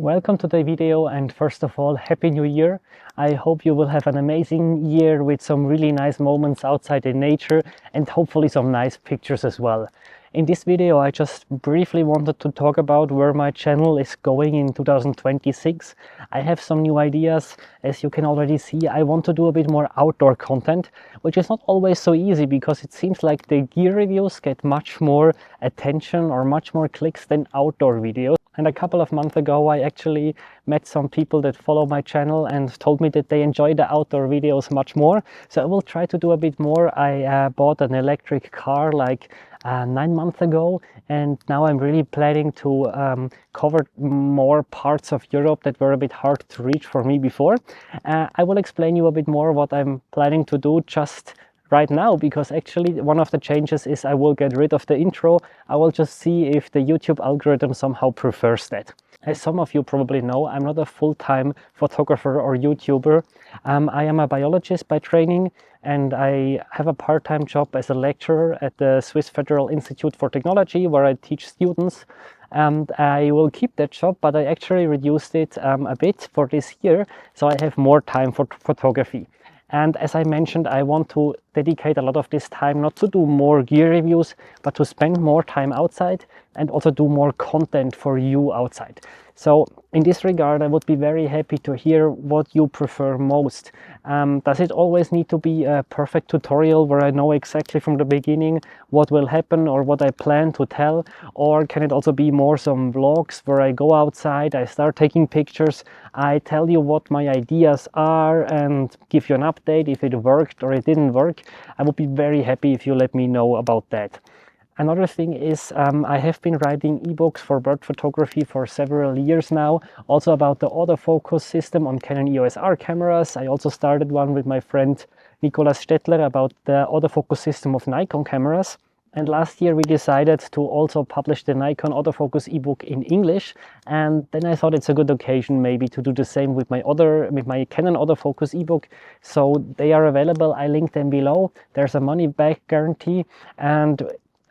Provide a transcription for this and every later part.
Welcome to the video, and first of all, Happy New Year. I hope you will have an amazing year with some really nice moments outside in nature and hopefully some nice pictures as well. In this video, I just briefly wanted to talk about where my channel is going in 2026. I have some new ideas. As you can already see, I want to do a bit more outdoor content, which is not always so easy because it seems like the gear reviews get much more attention or much more clicks than outdoor videos. And a couple of months ago, I actually met some people that follow my channel and told me that they enjoy the outdoor videos much more. So I will try to do a bit more. I bought an electric car like 9 months ago, and now I'm really planning to cover more parts of Europe that were a bit hard to reach for me before. I will explain you a bit more what I'm planning to do just right now, because actually one of the changes is I will get rid of the intro. I will just see if the YouTube algorithm somehow prefers that. As some of you probably know, I'm not a full-time photographer or YouTuber. I am a biologist by training, and I have a part-time job as a lecturer at the Swiss Federal Institute for Technology, where I teach students. And I will keep that job, but I actually reduced it a bit for this year, so I have more time for photography. And as I mentioned, I want to dedicate a lot of this time not to do more gear reviews, but to spend more time outside and also do more content for you outside. So in this regard, I would be very happy to hear what you prefer most. Does it always need to be a perfect tutorial where I know exactly from the beginning what will happen or what I plan to tell? Or can it also be more some vlogs where I go outside, I start taking pictures, I tell you what my ideas are and give you an update if it worked or it didn't work? I would be very happy if you let me know about that. Another thing is I have been writing ebooks for bird photography for several years now, also about the autofocus system on Canon EOS R cameras. I also started one with my friend Nicolas Stettler about the autofocus system of Nikon cameras. And last year we decided to also publish the Nikon autofocus ebook in English, and then I thought it's a good occasion maybe to do the same with my Canon autofocus ebook. So they are available. I link them below. There's a money back guarantee, and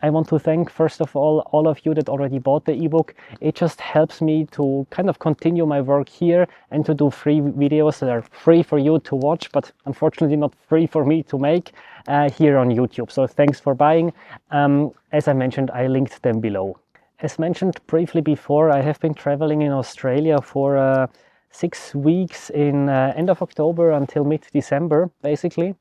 I want to thank, first of all of you that already bought the ebook. It just helps me to kind of continue my work here and to do free videos that are free for you to watch, but unfortunately not free for me to make here on YouTube. So thanks for buying. As I mentioned, I linked them below. As mentioned briefly before, I have been traveling in Australia for 6 weeks in end of October until mid-December, basically.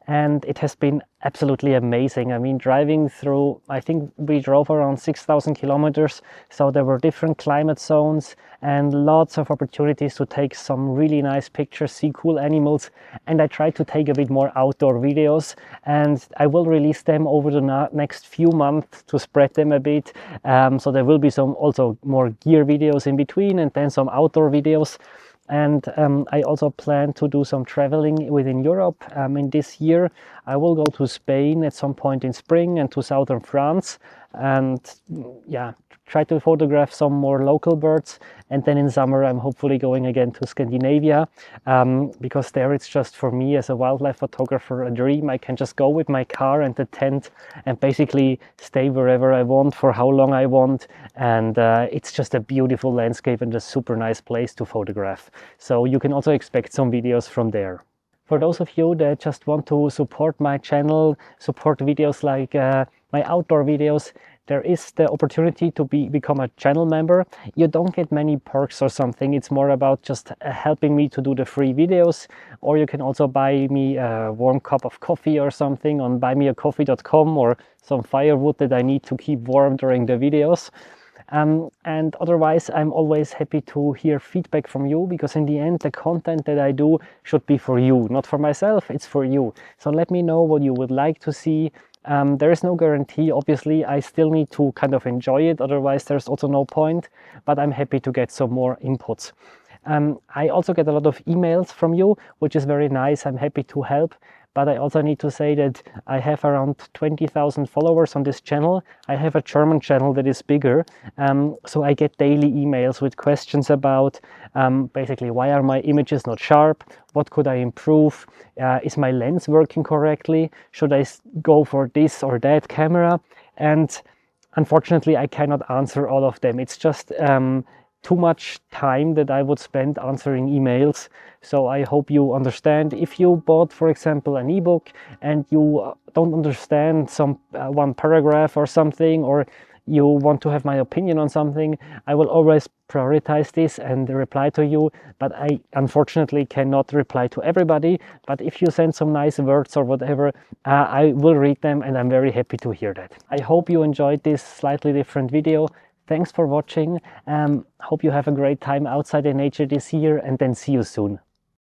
And it has been absolutely amazing. I mean, driving through, I think we drove around 6,000 kilometers. So there were different climate zones and lots of opportunities to take some really nice pictures, see cool animals. And I tried to take a bit more outdoor videos, and I will release them over the next few months to spread them a bit. So there will be some also more gear videos in between, and then some outdoor videos. And I also plan to do some traveling within Europe. In this year, I will go to Spain at some point in spring and to southern France, and yeah, try to photograph some more local birds. And then in summer, I'm hopefully going again to Scandinavia, because there it's just for me as a wildlife photographer a dream. I can just go with my car and the tent and basically stay wherever I want for how long I want. And it's just a beautiful landscape and a super nice place to photograph. So you can also expect some videos from there. For those of you that just want to support my channel, support videos like my outdoor videos, there is the opportunity to become a channel member. You don't get many perks or something. It's more about just helping me to do the free videos. Or you can also buy me a warm cup of coffee or something on buymeacoffee.com, or some firewood that I need to keep warm during the videos. And otherwise, I'm always happy to hear feedback from you, because in the end, the content that I do should be for you, not for myself, it's for you. So let me know what you would like to see. There is no guarantee, obviously. I still need to kind of enjoy it, otherwise there's also no point, but I'm happy to get some more inputs. I also get a lot of emails from you, which is very nice. I'm happy to help. But I also need to say that I have around 20,000 followers on this channel. I have a German channel that is bigger. So I get daily emails with questions about basically, why are my images not sharp? What could I improve? Is my lens working correctly? Should I go for this or that camera? And unfortunately, I cannot answer all of them. It's just too much time that I would spend answering emails. So I hope you understand. If you bought, for example, an ebook and you don't understand some one paragraph or something, or you want to have my opinion on something, I will always prioritize this and reply to you. But I unfortunately cannot reply to everybody. But if you send some nice words or whatever, I will read them, and I'm very happy to hear that. I hope you enjoyed this slightly different video. Thanks for watching. Hope you have a great time outside in nature this year, and then see you soon.